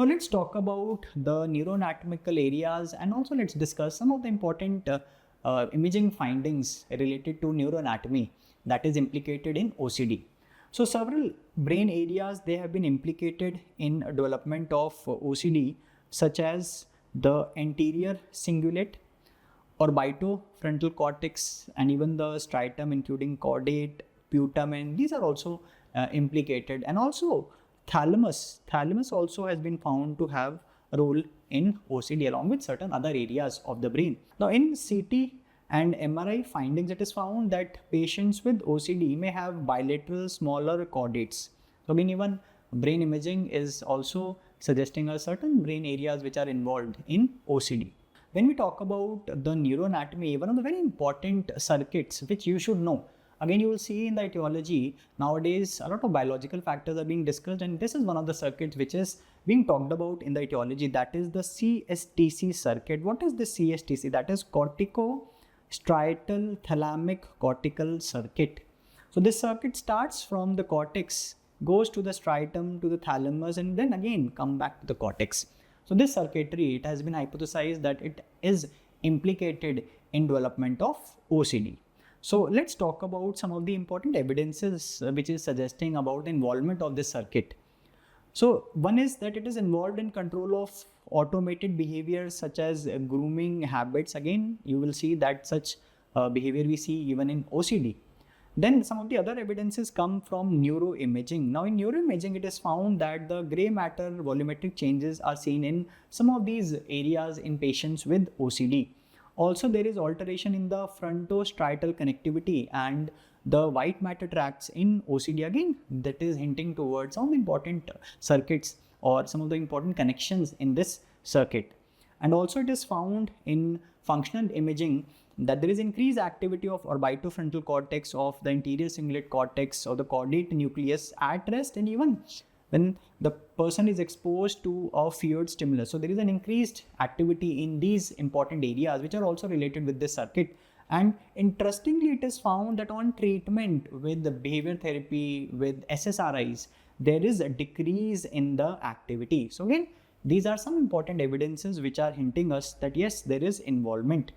Now let's talk about the neuroanatomical areas, and also let's discuss some of the important imaging findings related to neuroanatomy that is implicated in OCD. So several brain areas, they have been implicated in development of OCD, such as the anterior cingulate, orbitofrontal cortex, and even the striatum, including caudate, putamen. These are also implicated, and also thalamus. Thalamus also has been found to have a role in OCD along with certain other areas of the brain. Now in CT and MRI findings, it is found that patients with OCD may have bilateral smaller chordates. So again, even brain imaging is also suggesting us certain brain areas which are involved in OCD. When we talk about the neuroanatomy, one of the very important circuits which you should know, again you will see in the etiology, nowadays a lot of biological factors are being discussed, and this is one of the circuits which is being talked about in the etiology, that is the CSTC circuit. What is the CSTC? That is cortico-striatal thalamic cortical circuit. So this circuit starts from the cortex, goes to the striatum, to the thalamus, and then again come back to the cortex. So this circuitry, it has been hypothesized that it is implicated in development of OCD. So let's talk about some of the important evidences which is suggesting about the involvement of this circuit. So one is that it is involved in control of automated behaviors such as grooming habits. Again, you will see that such behavior we see even in OCD. Then some of the other evidences come from Neuro Imaging. Now in Neuro Imaging, it is found that the gray matter volumetric changes are seen in some of these areas in patients with OCD. Also, there is alteration in the frontostriatal connectivity and the white matter tracts in OCD. Again, that is hinting towards some important circuits or some of the important connections in this circuit. And also it is found in functional imaging that there is increased activity of orbitofrontal cortex, of the anterior cingulate cortex, or the caudate nucleus at rest, and even when the person is exposed to a feared stimulus. So there is an increased activity in these important areas which are also related with this circuit. And interestingly, it is found that on treatment with the behavior therapy with SSRIs, there is a decrease in the activity. So again, these are some important evidences which are hinting us that yes, there is involvement.